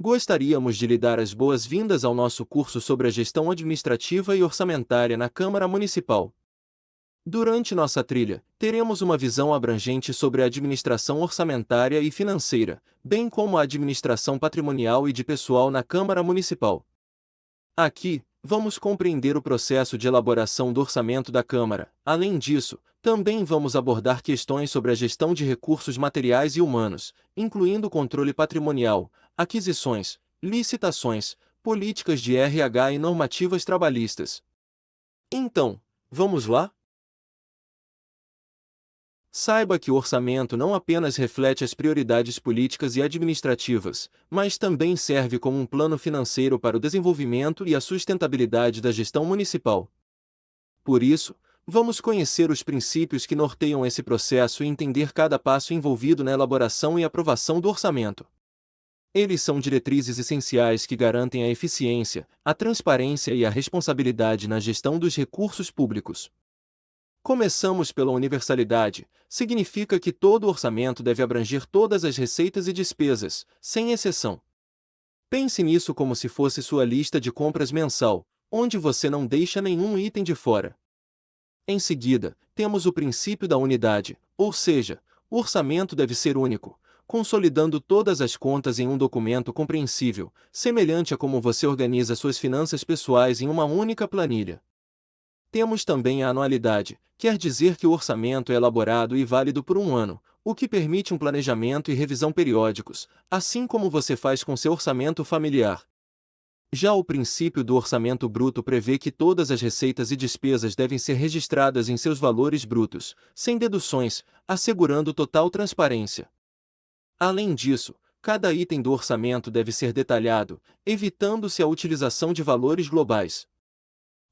Gostaríamos de lhe dar as boas-vindas ao nosso curso sobre a gestão administrativa e orçamentária na Câmara Municipal. Durante nossa trilha, teremos uma visão abrangente sobre a administração orçamentária e financeira, bem como a administração patrimonial e de pessoal na Câmara Municipal. Aqui, vamos compreender o processo de elaboração do orçamento da Câmara. Além disso, também vamos abordar questões sobre a gestão de recursos materiais e humanos, incluindo controle patrimonial, aquisições, licitações, políticas de RH e normativas trabalhistas. Então, vamos lá? Saiba que o orçamento não apenas reflete as prioridades políticas e administrativas, mas também serve como um plano financeiro para o desenvolvimento e a sustentabilidade da gestão municipal. Por isso, vamos conhecer os princípios que norteiam esse processo e entender cada passo envolvido na elaboração e aprovação do orçamento. Eles são diretrizes essenciais que garantem a eficiência, a transparência e a responsabilidade na gestão dos recursos públicos. Começamos pela universalidade, significa que todo orçamento deve abranger todas as receitas e despesas, sem exceção. Pense nisso como se fosse sua lista de compras mensal, onde você não deixa nenhum item de fora. Em seguida, temos o princípio da unidade, ou seja, o orçamento deve ser único, consolidando todas as contas em um documento compreensível, semelhante a como você organiza suas finanças pessoais em uma única planilha. Temos também a anualidade, quer dizer que o orçamento é elaborado e válido por um ano, o que permite um planejamento e revisão periódicos, assim como você faz com seu orçamento familiar. Já o princípio do orçamento bruto prevê que todas as receitas e despesas devem ser registradas em seus valores brutos, sem deduções, assegurando total transparência. Além disso, cada item do orçamento deve ser detalhado, evitando-se a utilização de valores globais.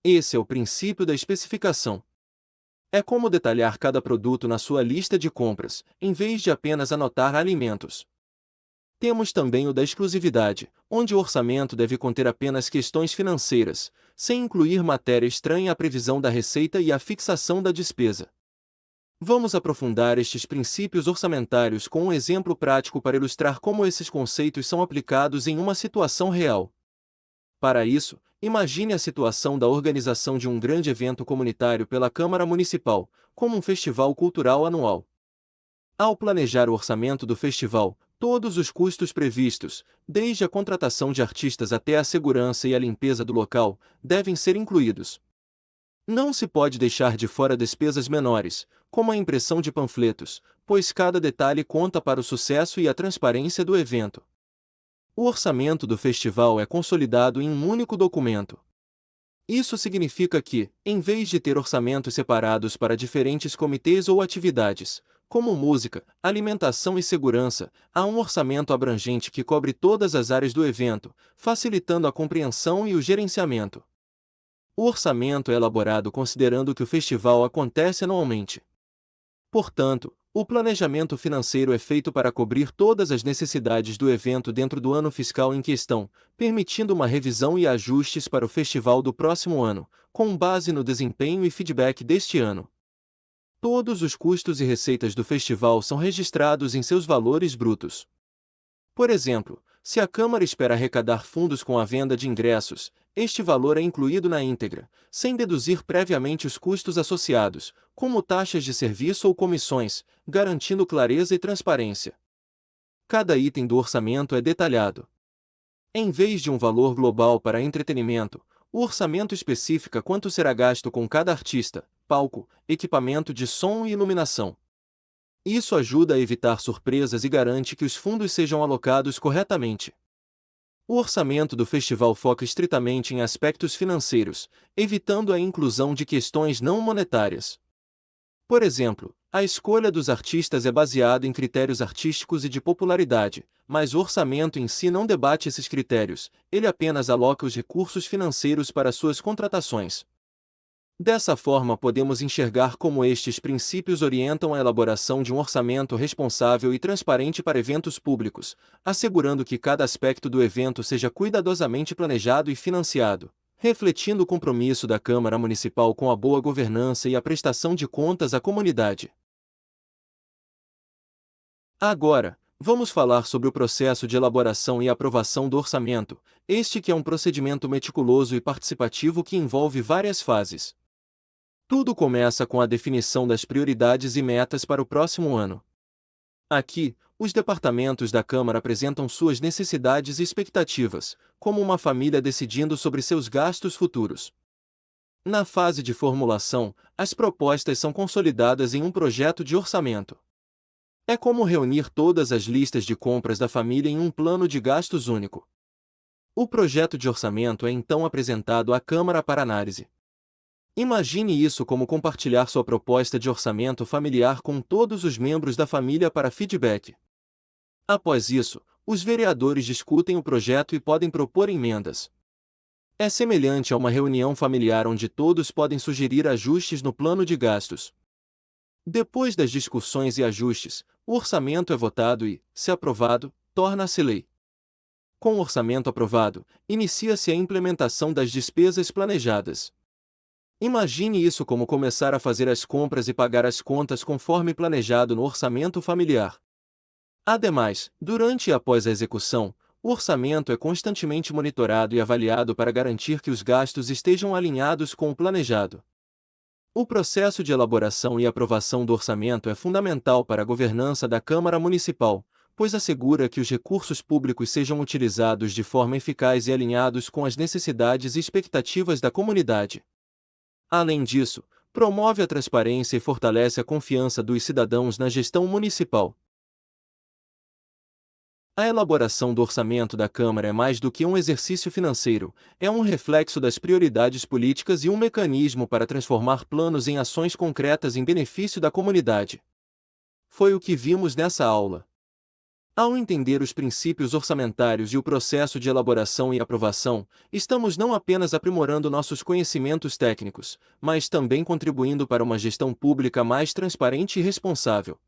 Esse é o princípio da especificação. É como detalhar cada produto na sua lista de compras, em vez de apenas anotar alimentos. Temos também o da exclusividade, onde o orçamento deve conter apenas questões financeiras, sem incluir matéria estranha à previsão da receita e à fixação da despesa. Vamos aprofundar estes princípios orçamentários com um exemplo prático para ilustrar como esses conceitos são aplicados em uma situação real. Para isso, imagine a situação da organização de um grande evento comunitário pela Câmara Municipal, como um festival cultural anual. Ao planejar o orçamento do festival, todos os custos previstos, desde a contratação de artistas até a segurança e a limpeza do local, devem ser incluídos. Não se pode deixar de fora despesas menores, como a impressão de panfletos, pois cada detalhe conta para o sucesso e a transparência do evento. O orçamento do festival é consolidado em um único documento. Isso significa que, em vez de ter orçamentos separados para diferentes comitês ou atividades, como música, alimentação e segurança, há um orçamento abrangente que cobre todas as áreas do evento, facilitando a compreensão e o gerenciamento. O orçamento é elaborado considerando que o festival acontece anualmente. Portanto, o planejamento financeiro é feito para cobrir todas as necessidades do evento dentro do ano fiscal em questão, permitindo uma revisão e ajustes para o festival do próximo ano, com base no desempenho e feedback deste ano. Todos os custos e receitas do festival são registrados em seus valores brutos. Por exemplo, se a Câmara espera arrecadar fundos com a venda de ingressos, este valor é incluído na íntegra, sem deduzir previamente os custos associados, como taxas de serviço ou comissões, garantindo clareza e transparência. Cada item do orçamento é detalhado. Em vez de um valor global para entretenimento, o orçamento especifica quanto será gasto com cada artista, palco, equipamento de som e iluminação. Isso ajuda a evitar surpresas e garante que os fundos sejam alocados corretamente. O orçamento do festival foca estritamente em aspectos financeiros, evitando a inclusão de questões não monetárias. Por exemplo, a escolha dos artistas é baseada em critérios artísticos e de popularidade, mas o orçamento em si não debate esses critérios, ele apenas aloca os recursos financeiros para suas contratações. Dessa forma podemos enxergar como estes princípios orientam a elaboração de um orçamento responsável e transparente para eventos públicos, assegurando que cada aspecto do evento seja cuidadosamente planejado e financiado, refletindo o compromisso da Câmara Municipal com a boa governança e a prestação de contas à comunidade. Agora, Vamos falar sobre o processo de elaboração e aprovação do orçamento, este que é um procedimento meticuloso e participativo que envolve várias fases. Tudo começa com a definição das prioridades e metas para o próximo ano. Aqui, os departamentos da Câmara apresentam suas necessidades e expectativas, como uma família decidindo sobre seus gastos futuros. Na fase de formulação, as propostas são consolidadas em um projeto de orçamento. É como reunir todas as listas de compras da família em um plano de gastos único. O projeto de orçamento é então apresentado à Câmara para análise. Imagine isso como compartilhar sua proposta de orçamento familiar com todos os membros da família para feedback. Após isso, os vereadores discutem o projeto e podem propor emendas. É semelhante a uma reunião familiar onde todos podem sugerir ajustes no plano de gastos. Depois das discussões e ajustes, o orçamento é votado e, se aprovado, torna-se lei. Com o orçamento aprovado, inicia-se a implementação das despesas planejadas. Imagine isso como começar a fazer as compras e pagar as contas conforme planejado no orçamento familiar. Ademais, durante e após a execução, o orçamento é constantemente monitorado e avaliado para garantir que os gastos estejam alinhados com o planejado. O processo de elaboração e aprovação do orçamento é fundamental para a governança da Câmara Municipal, pois assegura que os recursos públicos sejam utilizados de forma eficaz e alinhados com as necessidades e expectativas da comunidade. Além disso, promove a transparência e fortalece a confiança dos cidadãos na gestão municipal. A elaboração do orçamento da Câmara é mais do que um exercício financeiro, é um reflexo das prioridades políticas e um mecanismo para transformar planos em ações concretas em benefício da comunidade. Foi o que vimos nessa aula. Ao entender os princípios orçamentários e o processo de elaboração e aprovação, estamos não apenas aprimorando nossos conhecimentos técnicos, mas também contribuindo para uma gestão pública mais transparente e responsável.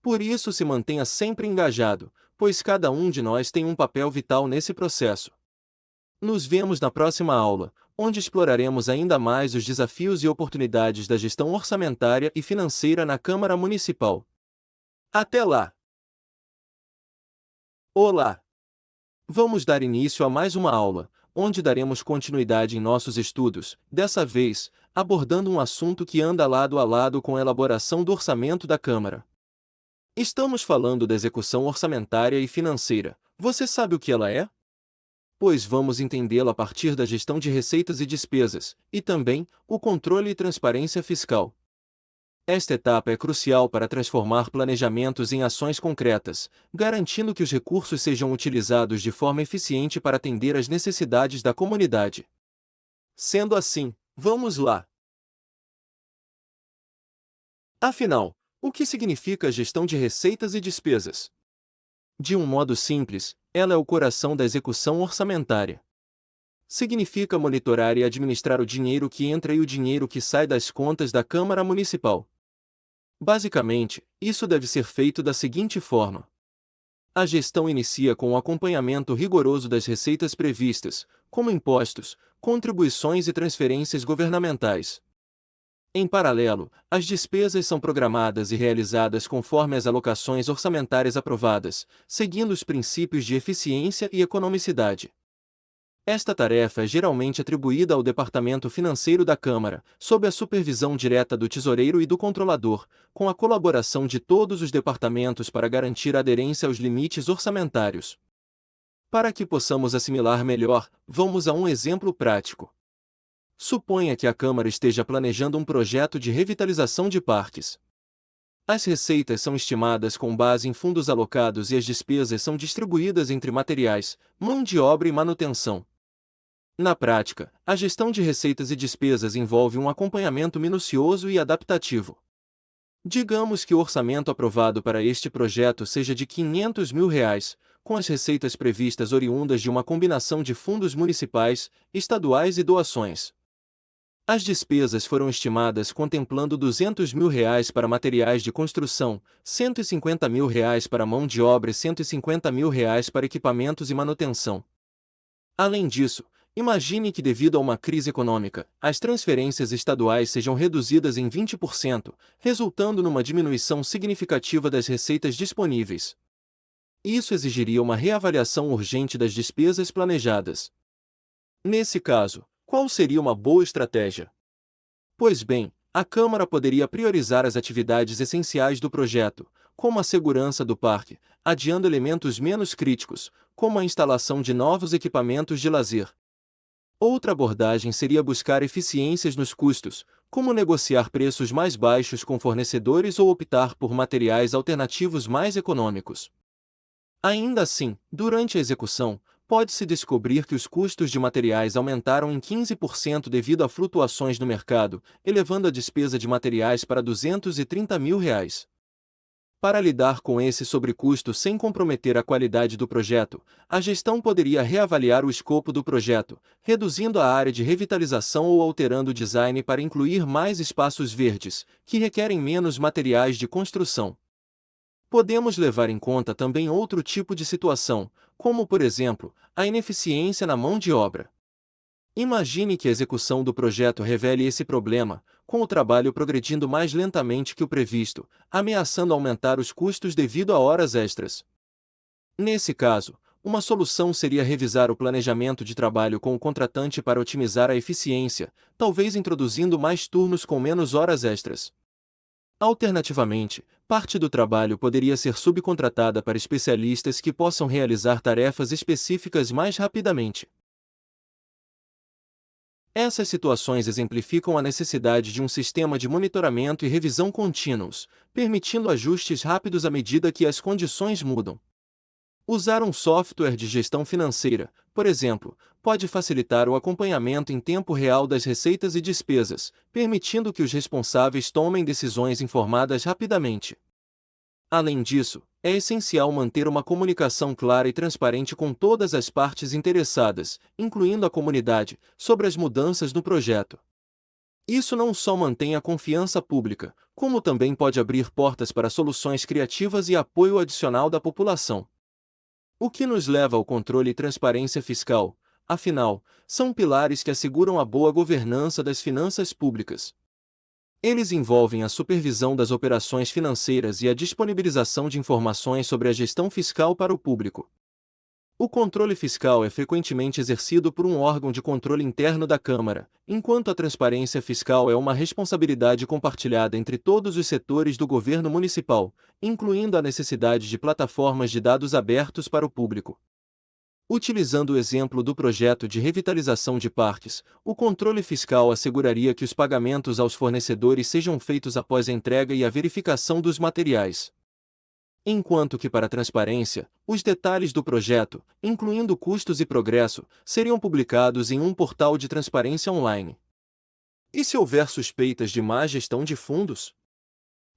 Por isso, se mantenha sempre engajado, pois cada um de nós tem um papel vital nesse processo. Nos vemos na próxima aula, onde exploraremos ainda mais os desafios e oportunidades da gestão orçamentária e financeira na Câmara Municipal. Até lá! Olá! Vamos dar início a mais uma aula, onde daremos continuidade em nossos estudos, dessa vez, abordando um assunto que anda lado a lado com a elaboração do orçamento da Câmara. Estamos falando da execução orçamentária e financeira. Você sabe o que ela é? Pois vamos entendê-la a partir da gestão de receitas e despesas, e também, o controle e transparência fiscal. Esta etapa é crucial para transformar planejamentos em ações concretas, garantindo que os recursos sejam utilizados de forma eficiente para atender às necessidades da comunidade. Sendo assim, vamos lá! Afinal, o que significa a gestão de receitas e despesas? De um modo simples, ela é o coração da execução orçamentária. Significa monitorar e administrar o dinheiro que entra e o dinheiro que sai das contas da Câmara Municipal. Basicamente, isso deve ser feito da seguinte forma. A gestão inicia com o acompanhamento rigoroso das receitas previstas, como impostos, contribuições e transferências governamentais. Em paralelo, as despesas são programadas e realizadas conforme as alocações orçamentárias aprovadas, seguindo os princípios de eficiência e economicidade. Esta tarefa é geralmente atribuída ao Departamento Financeiro da Câmara, sob a supervisão direta do tesoureiro e do controlador, com a colaboração de todos os departamentos para garantir a aderência aos limites orçamentários. Para que possamos assimilar melhor, vamos a um exemplo prático. Suponha que a Câmara esteja planejando um projeto de revitalização de parques. As receitas são estimadas com base em fundos alocados e as despesas são distribuídas entre materiais, mão de obra e manutenção. Na prática, a gestão de receitas e despesas envolve um acompanhamento minucioso e adaptativo. Digamos que o orçamento aprovado para este projeto seja de R$ 500 mil, com as receitas previstas oriundas de uma combinação de fundos municipais, estaduais e doações. As despesas foram estimadas contemplando R$ 200 mil para materiais de construção, R$ 150 mil para mão de obra e R$ 150 mil para equipamentos e manutenção. Além disso, imagine que devido a uma crise econômica, as transferências estaduais sejam reduzidas em 20%, resultando numa diminuição significativa das receitas disponíveis. Isso exigiria uma reavaliação urgente das despesas planejadas. Nesse caso, qual seria uma boa estratégia? Pois bem, a Câmara poderia priorizar as atividades essenciais do projeto, como a segurança do parque, adiando elementos menos críticos, como a instalação de novos equipamentos de lazer. Outra abordagem seria buscar eficiências nos custos, como negociar preços mais baixos com fornecedores ou optar por materiais alternativos mais econômicos. Ainda assim, durante a execução, pode-se descobrir que os custos de materiais aumentaram em 15% devido a flutuações no mercado, elevando a despesa de materiais para R$ 230 mil. Para lidar com esse sobrecusto sem comprometer a qualidade do projeto, a gestão poderia reavaliar o escopo do projeto, reduzindo a área de revitalização ou alterando o design para incluir mais espaços verdes, que requerem menos materiais de construção. Podemos levar em conta também outro tipo de situação, como, por exemplo, a ineficiência na mão de obra. Imagine que a execução do projeto revele esse problema, com o trabalho progredindo mais lentamente que o previsto, ameaçando aumentar os custos devido a horas extras. Nesse caso, uma solução seria revisar o planejamento de trabalho com o contratante para otimizar a eficiência, talvez introduzindo mais turnos com menos horas extras. Alternativamente, parte do trabalho poderia ser subcontratada para especialistas que possam realizar tarefas específicas mais rapidamente. Essas situações exemplificam a necessidade de um sistema de monitoramento e revisão contínuos, permitindo ajustes rápidos à medida que as condições mudam. Usar um software de gestão financeira, por exemplo, pode facilitar o acompanhamento em tempo real das receitas e despesas, permitindo que os responsáveis tomem decisões informadas rapidamente. Além disso, é essencial manter uma comunicação clara e transparente com todas as partes interessadas, incluindo a comunidade, sobre as mudanças no projeto. Isso não só mantém a confiança pública, como também pode abrir portas para soluções criativas e apoio adicional da população. O que nos leva ao controle e transparência fiscal, afinal, são pilares que asseguram a boa governança das finanças públicas. Eles envolvem a supervisão das operações financeiras e a disponibilização de informações sobre a gestão fiscal para o público. O controle fiscal é frequentemente exercido por um órgão de controle interno da Câmara, enquanto a transparência fiscal é uma responsabilidade compartilhada entre todos os setores do governo municipal, incluindo a necessidade de plataformas de dados abertos para o público. Utilizando o exemplo do projeto de revitalização de parques, o controle fiscal asseguraria que os pagamentos aos fornecedores sejam feitos após a entrega e a verificação dos materiais. Enquanto que para a transparência, os detalhes do projeto, incluindo custos e progresso, seriam publicados em um portal de transparência online. E se houver suspeitas de má gestão de fundos?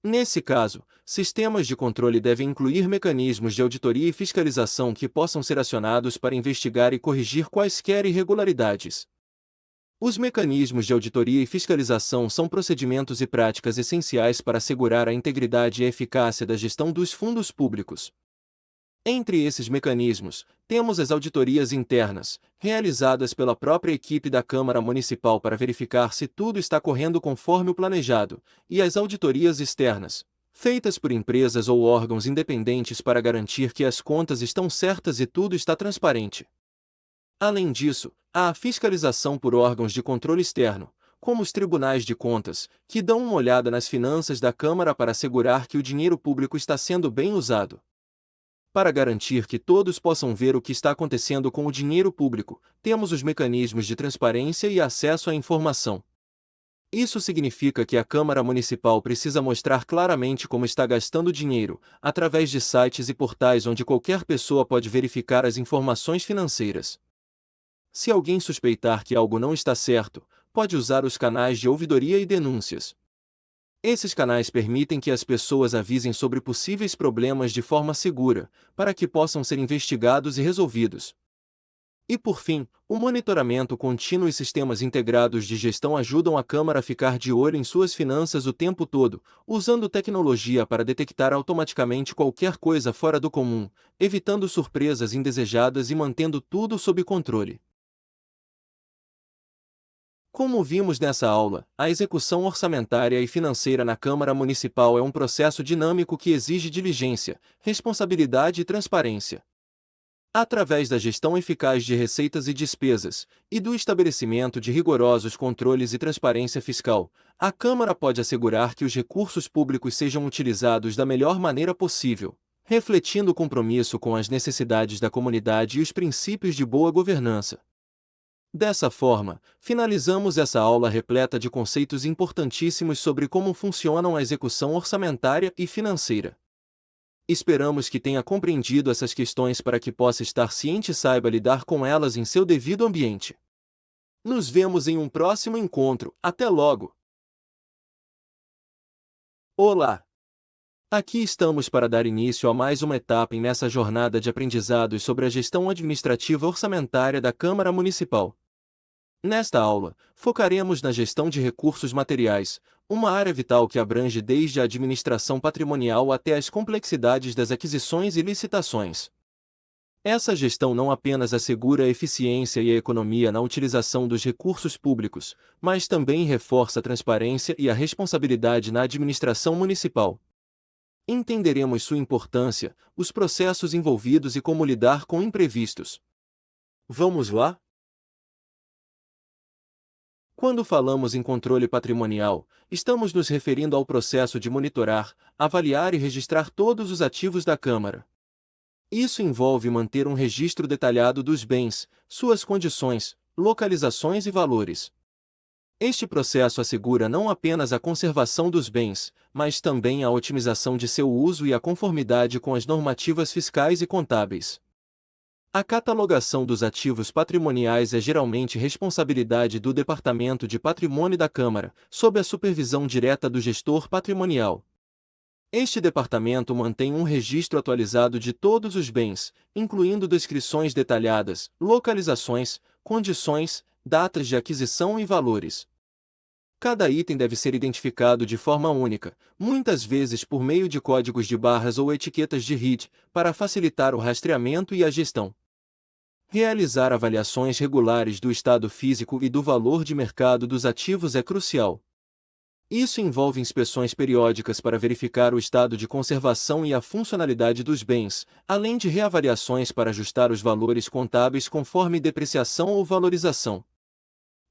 Nesse caso, sistemas de controle devem incluir mecanismos de auditoria e fiscalização que possam ser acionados para investigar e corrigir quaisquer irregularidades. Os mecanismos de auditoria e fiscalização são procedimentos e práticas essenciais para assegurar a integridade e a eficácia da gestão dos fundos públicos. Entre esses mecanismos, temos as auditorias internas, realizadas pela própria equipe da Câmara Municipal para verificar se tudo está correndo conforme o planejado, e as auditorias externas, feitas por empresas ou órgãos independentes para garantir que as contas estão certas e tudo está transparente. Além disso, há a fiscalização por órgãos de controle externo, como os tribunais de contas, que dão uma olhada nas finanças da Câmara para assegurar que o dinheiro público está sendo bem usado. Para garantir que todos possam ver o que está acontecendo com o dinheiro público, temos os mecanismos de transparência e acesso à informação. Isso significa que a Câmara Municipal precisa mostrar claramente como está gastando dinheiro, através de sites e portais onde qualquer pessoa pode verificar as informações financeiras. Se alguém suspeitar que algo não está certo, pode usar os canais de ouvidoria e denúncias. Esses canais permitem que as pessoas avisem sobre possíveis problemas de forma segura, para que possam ser investigados e resolvidos. E por fim, o monitoramento contínuo e sistemas integrados de gestão ajudam a Câmara a ficar de olho em suas finanças o tempo todo, usando tecnologia para detectar automaticamente qualquer coisa fora do comum, evitando surpresas indesejadas e mantendo tudo sob controle. Como vimos nessa aula, a execução orçamentária e financeira na Câmara Municipal é um processo dinâmico que exige diligência, responsabilidade e transparência. Através da gestão eficaz de receitas e despesas, e do estabelecimento de rigorosos controles e transparência fiscal, a Câmara pode assegurar que os recursos públicos sejam utilizados da melhor maneira possível, refletindo o compromisso com as necessidades da comunidade e os princípios de boa governança. Dessa forma, finalizamos essa aula repleta de conceitos importantíssimos sobre como funcionam a execução orçamentária e financeira. Esperamos que tenha compreendido essas questões para que possa estar ciente e saiba lidar com elas em seu devido ambiente. Nos vemos em um próximo encontro. Até logo! Olá! Aqui estamos para dar início a mais uma etapa em nessa jornada de aprendizados sobre a gestão administrativa orçamentária da Câmara Municipal. Nesta aula, focaremos na gestão de recursos materiais, uma área vital que abrange desde a administração patrimonial até as complexidades das aquisições e licitações. Essa gestão não apenas assegura a eficiência e a economia na utilização dos recursos públicos, mas também reforça a transparência e a responsabilidade na administração municipal. Entenderemos sua importância, os processos envolvidos e como lidar com imprevistos. Vamos lá? Quando falamos em controle patrimonial, estamos nos referindo ao processo de monitorar, avaliar e registrar todos os ativos da Câmara. Isso envolve manter um registro detalhado dos bens, suas condições, localizações e valores. Este processo assegura não apenas a conservação dos bens, mas também a otimização de seu uso e a conformidade com as normativas fiscais e contábeis. A catalogação dos ativos patrimoniais é geralmente responsabilidade do Departamento de Patrimônio da Câmara, sob a supervisão direta do gestor patrimonial. Este departamento mantém um registro atualizado de todos os bens, incluindo descrições detalhadas, localizações, condições, datas de aquisição e valores. Cada item deve ser identificado de forma única, muitas vezes por meio de códigos de barras ou etiquetas de RID, para facilitar o rastreamento e a gestão. Realizar avaliações regulares do estado físico e do valor de mercado dos ativos é crucial. Isso envolve inspeções periódicas para verificar o estado de conservação e a funcionalidade dos bens, além de reavaliações para ajustar os valores contábeis conforme depreciação ou valorização.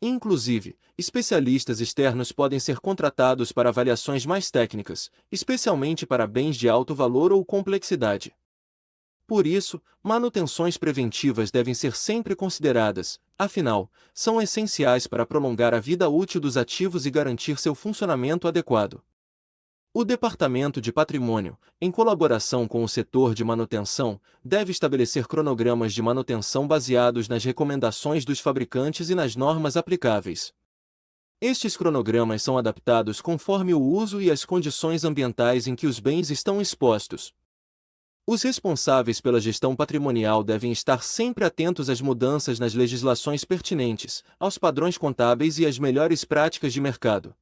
Inclusive, especialistas externos podem ser contratados para avaliações mais técnicas, especialmente para bens de alto valor ou complexidade. Por isso, manutenções preventivas devem ser sempre consideradas, afinal, são essenciais para prolongar a vida útil dos ativos e garantir seu funcionamento adequado. O Departamento de Patrimônio, em colaboração com o setor de manutenção, deve estabelecer cronogramas de manutenção baseados nas recomendações dos fabricantes e nas normas aplicáveis. Estes cronogramas são adaptados conforme o uso e as condições ambientais em que os bens estão expostos. Os responsáveis pela gestão patrimonial devem estar sempre atentos às mudanças nas legislações pertinentes, aos padrões contábeis e às melhores práticas de mercado.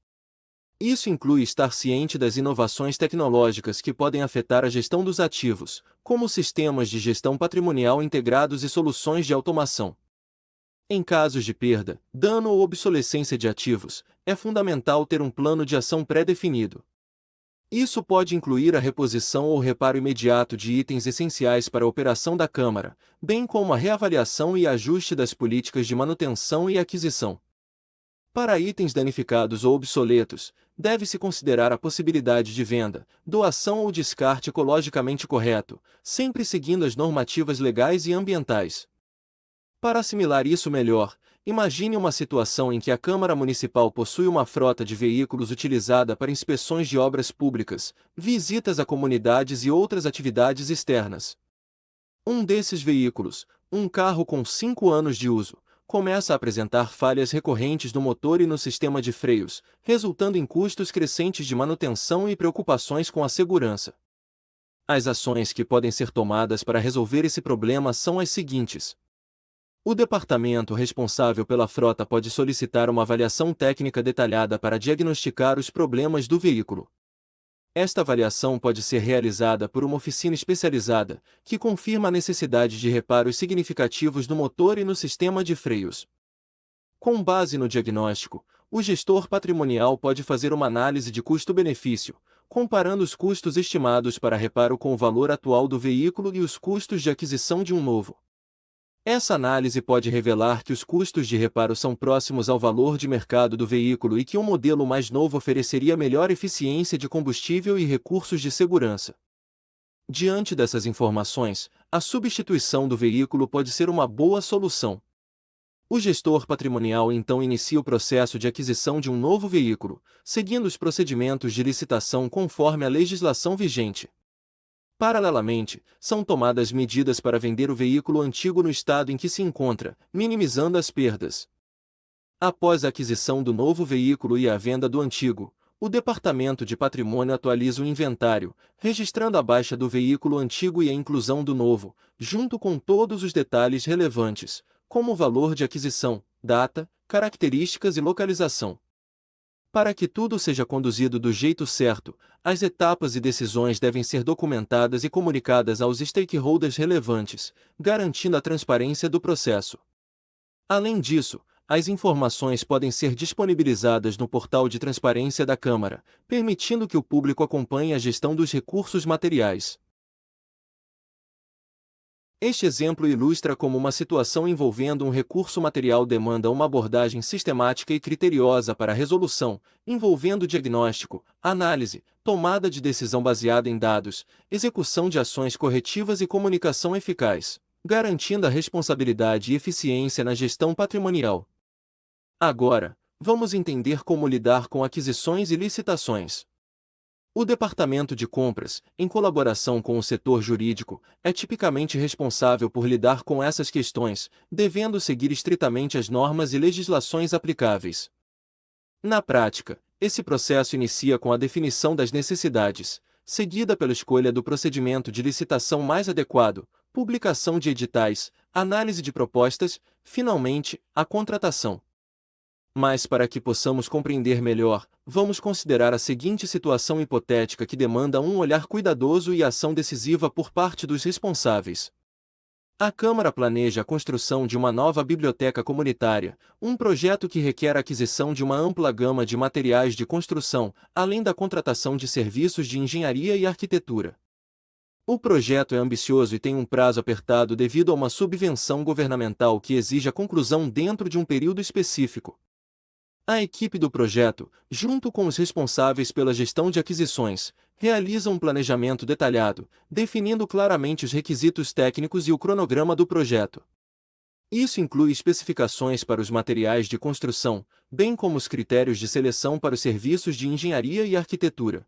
Isso inclui estar ciente das inovações tecnológicas que podem afetar a gestão dos ativos, como sistemas de gestão patrimonial integrados e soluções de automação. Em casos de perda, dano ou obsolescência de ativos, é fundamental ter um plano de ação pré-definido. Isso pode incluir a reposição ou reparo imediato de itens essenciais para a operação da Câmara, bem como a reavaliação e ajuste das políticas de manutenção e aquisição. Para itens danificados ou obsoletos, deve-se considerar a possibilidade de venda, doação ou descarte ecologicamente correto, sempre seguindo as normativas legais e ambientais. Para assimilar isso melhor, imagine uma situação em que a Câmara Municipal possui uma frota de veículos utilizada para inspeções de obras públicas, visitas a comunidades e outras atividades externas. Um desses veículos, um carro com 5 anos de uso, começa a apresentar falhas recorrentes no motor e no sistema de freios, resultando em custos crescentes de manutenção e preocupações com a segurança. As ações que podem ser tomadas para resolver esse problema são as seguintes. O departamento responsável pela frota pode solicitar uma avaliação técnica detalhada para diagnosticar os problemas do veículo. Esta avaliação pode ser realizada por uma oficina especializada, que confirma a necessidade de reparos significativos no motor e no sistema de freios. Com base no diagnóstico, o gestor patrimonial pode fazer uma análise de custo-benefício, comparando os custos estimados para reparo com o valor atual do veículo e os custos de aquisição de um novo. Essa análise pode revelar que os custos de reparo são próximos ao valor de mercado do veículo e que um modelo mais novo ofereceria melhor eficiência de combustível e recursos de segurança. Diante dessas informações, a substituição do veículo pode ser uma boa solução. O gestor patrimonial então inicia o processo de aquisição de um novo veículo, seguindo os procedimentos de licitação conforme a legislação vigente. Paralelamente, são tomadas medidas para vender o veículo antigo no estado em que se encontra, minimizando as perdas. Após a aquisição do novo veículo e a venda do antigo, o Departamento de Patrimônio atualiza o inventário, registrando a baixa do veículo antigo e a inclusão do novo, junto com todos os detalhes relevantes, como o valor de aquisição, data, características e localização. Para que tudo seja conduzido do jeito certo, as etapas e decisões devem ser documentadas e comunicadas aos stakeholders relevantes, garantindo a transparência do processo. Além disso, as informações podem ser disponibilizadas no portal de transparência da Câmara, permitindo que o público acompanhe a gestão dos recursos materiais. Este exemplo ilustra como uma situação envolvendo um recurso material demanda uma abordagem sistemática e criteriosa para a resolução, envolvendo diagnóstico, análise, tomada de decisão baseada em dados, execução de ações corretivas e comunicação eficaz, garantindo a responsabilidade e eficiência na gestão patrimonial. Agora, vamos entender como lidar com aquisições e licitações. O Departamento de Compras, em colaboração com o setor jurídico, é tipicamente responsável por lidar com essas questões, devendo seguir estritamente as normas e legislações aplicáveis. Na prática, esse processo inicia com a definição das necessidades, seguida pela escolha do procedimento de licitação mais adequado, publicação de editais, análise de propostas, finalmente, a contratação. Mas para que possamos compreender melhor, vamos considerar a seguinte situação hipotética que demanda um olhar cuidadoso e ação decisiva por parte dos responsáveis. A Câmara planeja a construção de uma nova biblioteca comunitária, um projeto que requer a aquisição de uma ampla gama de materiais de construção, além da contratação de serviços de engenharia e arquitetura. O projeto é ambicioso e tem um prazo apertado devido a uma subvenção governamental que exige a conclusão dentro de um período específico. A equipe do projeto, junto com os responsáveis pela gestão de aquisições, realiza um planejamento detalhado, definindo claramente os requisitos técnicos e o cronograma do projeto. Isso inclui especificações para os materiais de construção, bem como os critérios de seleção para os serviços de engenharia e arquitetura.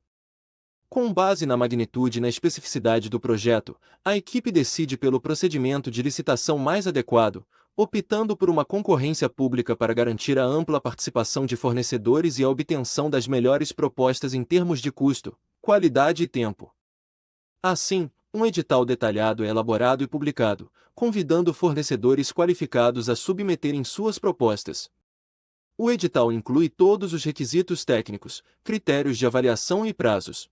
Com base na magnitude e na especificidade do projeto, a equipe decide pelo procedimento de licitação mais adequado, optando por uma concorrência pública para garantir a ampla participação de fornecedores e a obtenção das melhores propostas em termos de custo, qualidade e tempo. Assim, um edital detalhado é elaborado e publicado, convidando fornecedores qualificados a submeterem suas propostas. O edital inclui todos os requisitos técnicos, critérios de avaliação e prazos.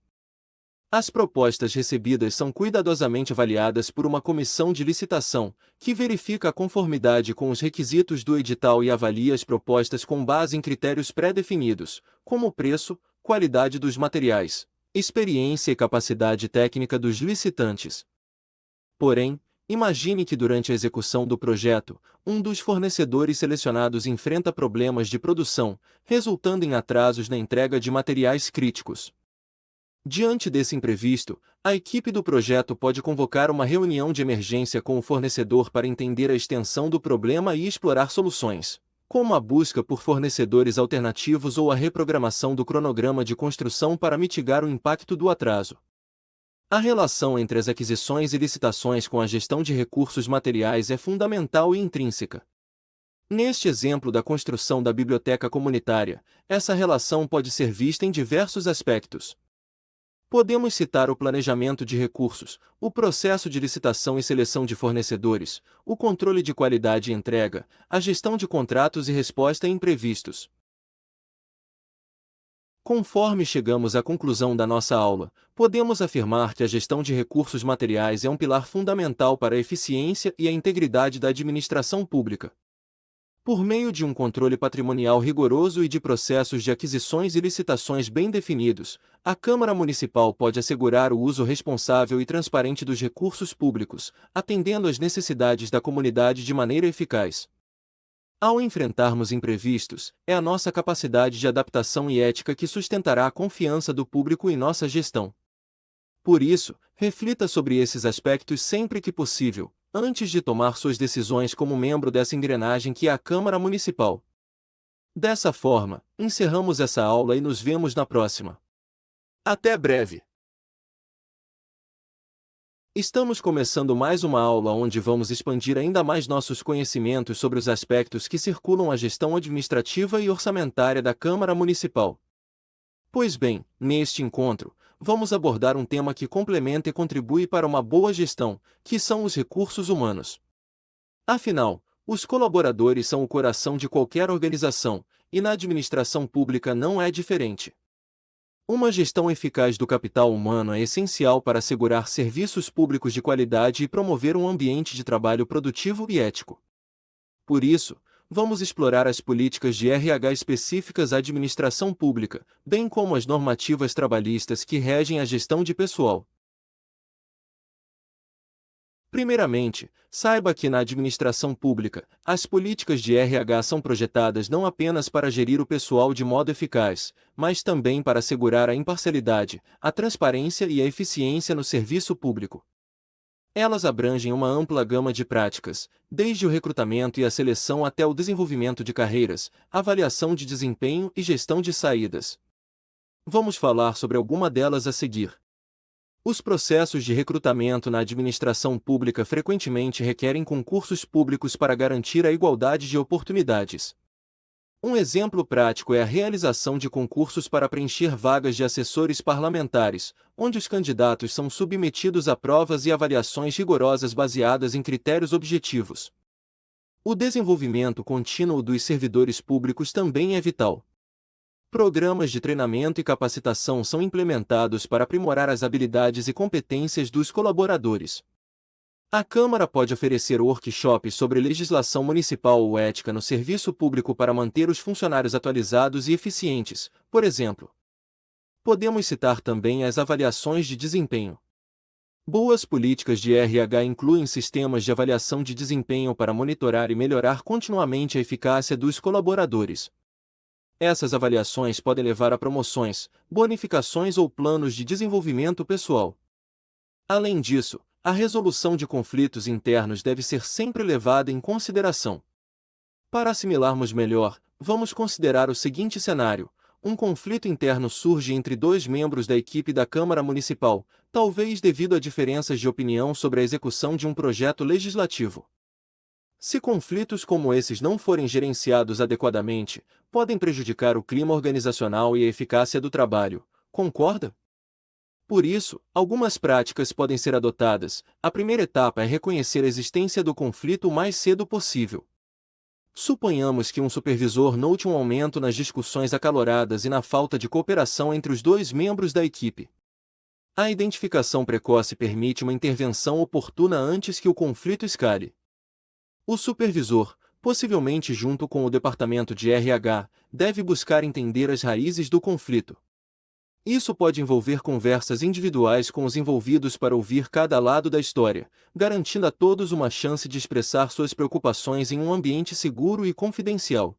As propostas recebidas são cuidadosamente avaliadas por uma comissão de licitação, que verifica a conformidade com os requisitos do edital e avalia as propostas com base em critérios pré-definidos, como preço, qualidade dos materiais, experiência e capacidade técnica dos licitantes. Porém, imagine que durante a execução do projeto, um dos fornecedores selecionados enfrenta problemas de produção, resultando em atrasos na entrega de materiais críticos. Diante desse imprevisto, a equipe do projeto pode convocar uma reunião de emergência com o fornecedor para entender a extensão do problema e explorar soluções, como a busca por fornecedores alternativos ou a reprogramação do cronograma de construção para mitigar o impacto do atraso. A relação entre as aquisições e licitações com a gestão de recursos materiais é fundamental e intrínseca. Neste exemplo da construção da biblioteca comunitária, essa relação pode ser vista em diversos aspectos. Podemos citar o planejamento de recursos, o processo de licitação e seleção de fornecedores, o controle de qualidade e entrega, a gestão de contratos e resposta a imprevistos. Conforme chegamos à conclusão da nossa aula, podemos afirmar que a gestão de recursos materiais é um pilar fundamental para a eficiência e a integridade da administração pública. Por meio de um controle patrimonial rigoroso e de processos de aquisições e licitações bem definidos, a Câmara Municipal pode assegurar o uso responsável e transparente dos recursos públicos, atendendo às necessidades da comunidade de maneira eficaz. Ao enfrentarmos imprevistos, é a nossa capacidade de adaptação e ética que sustentará a confiança do público em nossa gestão. Por isso, reflita sobre esses aspectos sempre que possível, antes de tomar suas decisões como membro dessa engrenagem que é a Câmara Municipal. Dessa forma, encerramos essa aula e nos vemos na próxima. Até breve! Estamos começando mais uma aula onde vamos expandir ainda mais nossos conhecimentos sobre os aspectos que circulam a gestão administrativa e orçamentária da Câmara Municipal. Pois bem, neste encontro, vamos abordar um tema que complementa e contribui para uma boa gestão, que são os recursos humanos. Afinal, os colaboradores são o coração de qualquer organização, e na administração pública não é diferente. Uma gestão eficaz do capital humano é essencial para assegurar serviços públicos de qualidade e promover um ambiente de trabalho produtivo e ético. Por isso, vamos explorar as políticas de RH específicas à administração pública, bem como as normativas trabalhistas que regem a gestão de pessoal. Primeiramente, saiba que na administração pública, as políticas de RH são projetadas não apenas para gerir o pessoal de modo eficaz, mas também para assegurar a imparcialidade, a transparência e a eficiência no serviço público. Elas abrangem uma ampla gama de práticas, desde o recrutamento e a seleção até o desenvolvimento de carreiras, avaliação de desempenho e gestão de saídas. Vamos falar sobre alguma delas a seguir. Os processos de recrutamento na administração pública frequentemente requerem concursos públicos para garantir a igualdade de oportunidades. Um exemplo prático é a realização de concursos para preencher vagas de assessores parlamentares, onde os candidatos são submetidos a provas e avaliações rigorosas baseadas em critérios objetivos. O desenvolvimento contínuo dos servidores públicos também é vital. Programas de treinamento e capacitação são implementados para aprimorar as habilidades e competências dos colaboradores. A Câmara pode oferecer workshops sobre legislação municipal ou ética no serviço público para manter os funcionários atualizados e eficientes, por exemplo. Podemos citar também as avaliações de desempenho. Boas políticas de RH incluem sistemas de avaliação de desempenho para monitorar e melhorar continuamente a eficácia dos colaboradores. Essas avaliações podem levar a promoções, bonificações ou planos de desenvolvimento pessoal. Além disso, a resolução de conflitos internos deve ser sempre levada em consideração. Para assimilarmos melhor, vamos considerar o seguinte cenário: um conflito interno surge entre dois membros da equipe da Câmara Municipal, talvez devido a diferenças de opinião sobre a execução de um projeto legislativo. Se conflitos como esses não forem gerenciados adequadamente, podem prejudicar o clima organizacional e a eficácia do trabalho, concorda? Por isso, algumas práticas podem ser adotadas. A primeira etapa é reconhecer a existência do conflito o mais cedo possível. Suponhamos que um supervisor note um aumento nas discussões acaloradas e na falta de cooperação entre os dois membros da equipe. A identificação precoce permite uma intervenção oportuna antes que o conflito escale. O supervisor, possivelmente junto com o departamento de RH, deve buscar entender as raízes do conflito. Isso pode envolver conversas individuais com os envolvidos para ouvir cada lado da história, garantindo a todos uma chance de expressar suas preocupações em um ambiente seguro e confidencial.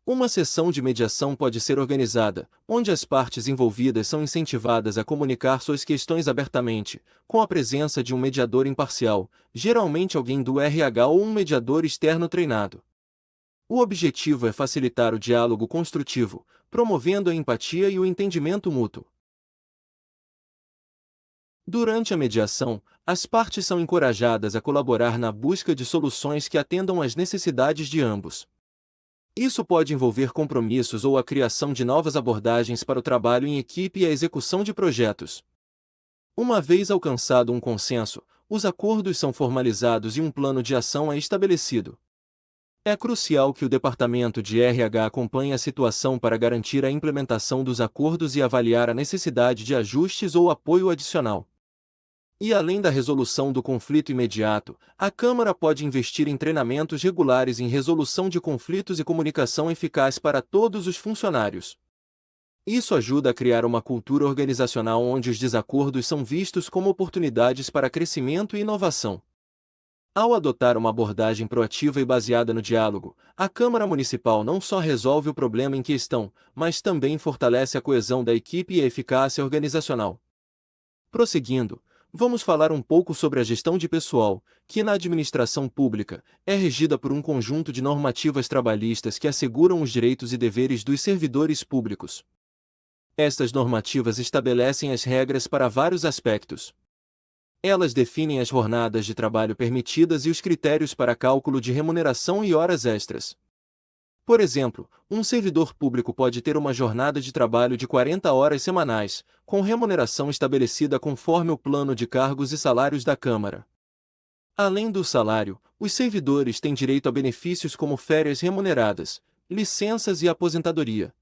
Uma sessão de mediação pode ser organizada, onde as partes envolvidas são incentivadas a comunicar suas questões abertamente, com a presença de um mediador imparcial, geralmente alguém do RH ou um mediador externo treinado. O objetivo é facilitar o diálogo construtivo, promovendo a empatia e o entendimento mútuo. Durante a mediação, as partes são encorajadas a colaborar na busca de soluções que atendam às necessidades de ambos. Isso pode envolver compromissos ou a criação de novas abordagens para o trabalho em equipe e a execução de projetos. Uma vez alcançado um consenso, os acordos são formalizados e um plano de ação é estabelecido. É crucial que o Departamento de RH acompanhe a situação para garantir a implementação dos acordos e avaliar a necessidade de ajustes ou apoio adicional. E além da resolução do conflito imediato, a Câmara pode investir em treinamentos regulares em resolução de conflitos e comunicação eficaz para todos os funcionários. Isso ajuda a criar uma cultura organizacional onde os desacordos são vistos como oportunidades para crescimento e inovação. Ao adotar uma abordagem proativa e baseada no diálogo, a Câmara Municipal não só resolve o problema em questão, mas também fortalece a coesão da equipe e a eficácia organizacional. Prosseguindo, vamos falar um pouco sobre a gestão de pessoal, que na administração pública é regida por um conjunto de normativas trabalhistas que asseguram os direitos e deveres dos servidores públicos. Estas normativas estabelecem as regras para vários aspectos. Elas definem as jornadas de trabalho permitidas e os critérios para cálculo de remuneração e horas extras. Por exemplo, um servidor público pode ter uma jornada de trabalho de 40 horas semanais, com remuneração estabelecida conforme o plano de cargos e salários da Câmara. Além do salário, os servidores têm direito a benefícios como férias remuneradas, licenças e aposentadoria.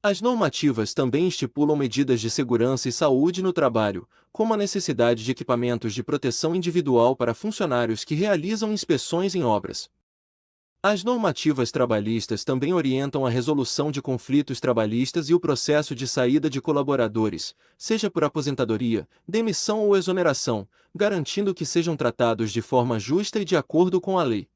As normativas também estipulam medidas de segurança e saúde no trabalho, como a necessidade de equipamentos de proteção individual para funcionários que realizam inspeções em obras. As normativas trabalhistas também orientam a resolução de conflitos trabalhistas e o processo de saída de colaboradores, seja por aposentadoria, demissão ou exoneração, garantindo que sejam tratados de forma justa e de acordo com a lei.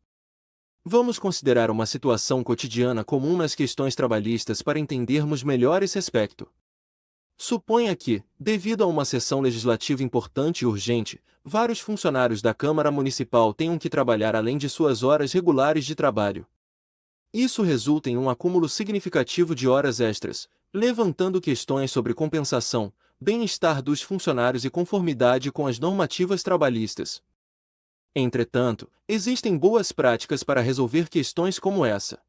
Vamos considerar uma situação cotidiana comum nas questões trabalhistas para entendermos melhor esse aspecto. Suponha que, devido a uma sessão legislativa importante e urgente, vários funcionários da Câmara Municipal tenham que trabalhar além de suas horas regulares de trabalho. Isso resulta em um acúmulo significativo de horas extras, levantando questões sobre compensação, bem-estar dos funcionários e conformidade com as normativas trabalhistas. Entretanto, existem boas práticas para resolver questões como essa.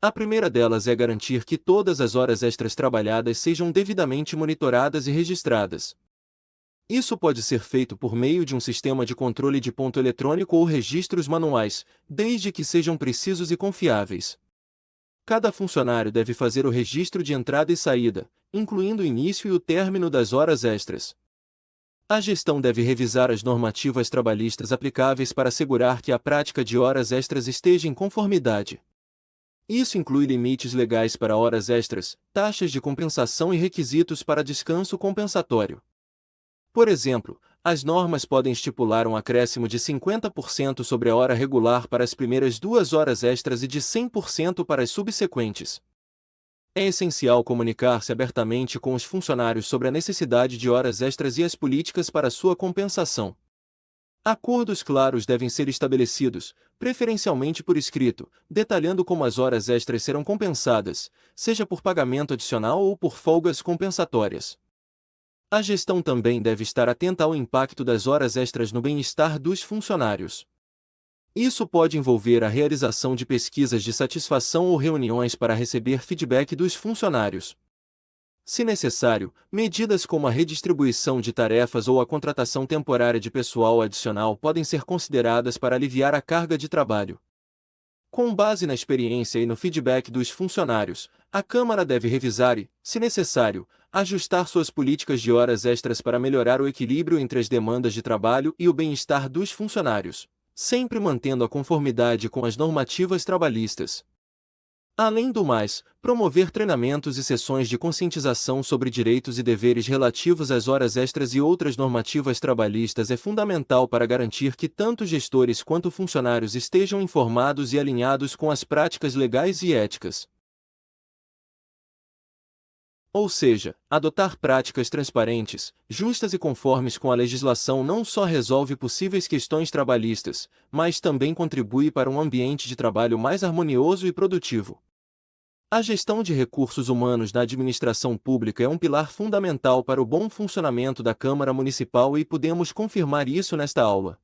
A primeira delas é garantir que todas as horas extras trabalhadas sejam devidamente monitoradas e registradas. Isso pode ser feito por meio de um sistema de controle de ponto eletrônico ou registros manuais, desde que sejam precisos e confiáveis. Cada funcionário deve fazer o registro de entrada e saída, incluindo o início e o término das horas extras. A gestão deve revisar as normativas trabalhistas aplicáveis para assegurar que a prática de horas extras esteja em conformidade. Isso inclui limites legais para horas extras, taxas de compensação e requisitos para descanso compensatório. Por exemplo, as normas podem estipular um acréscimo de 50% sobre a hora regular para as primeiras 2 horas extras e de 100% para as subsequentes. É essencial comunicar-se abertamente com os funcionários sobre a necessidade de horas extras e as políticas para sua compensação. Acordos claros devem ser estabelecidos, preferencialmente por escrito, detalhando como as horas extras serão compensadas, seja por pagamento adicional ou por folgas compensatórias. A gestão também deve estar atenta ao impacto das horas extras no bem-estar dos funcionários. Isso pode envolver a realização de pesquisas de satisfação ou reuniões para receber feedback dos funcionários. Se necessário, medidas como a redistribuição de tarefas ou a contratação temporária de pessoal adicional podem ser consideradas para aliviar a carga de trabalho. Com base na experiência e no feedback dos funcionários, a Câmara deve revisar e, se necessário, ajustar suas políticas de horas extras para melhorar o equilíbrio entre as demandas de trabalho e o bem-estar dos funcionários, sempre mantendo a conformidade com as normativas trabalhistas. Além do mais, promover treinamentos e sessões de conscientização sobre direitos e deveres relativos às horas extras e outras normativas trabalhistas é fundamental para garantir que tanto gestores quanto funcionários estejam informados e alinhados com as práticas legais e éticas. Ou seja, adotar práticas transparentes, justas e conformes com a legislação não só resolve possíveis questões trabalhistas, mas também contribui para um ambiente de trabalho mais harmonioso e produtivo. A gestão de recursos humanos na administração pública é um pilar fundamental para o bom funcionamento da Câmara Municipal e podemos confirmar isso nesta aula.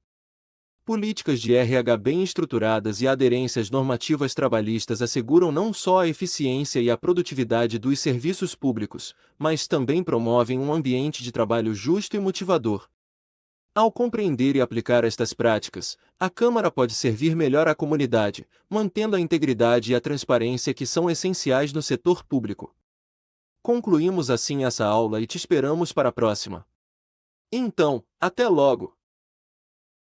Políticas de RH bem estruturadas e a aderência às normativas trabalhistas asseguram não só a eficiência e a produtividade dos serviços públicos, mas também promovem um ambiente de trabalho justo e motivador. Ao compreender e aplicar estas práticas, a Câmara pode servir melhor à comunidade, mantendo a integridade e a transparência que são essenciais no setor público. Concluímos assim essa aula e te esperamos para a próxima. Então, até logo!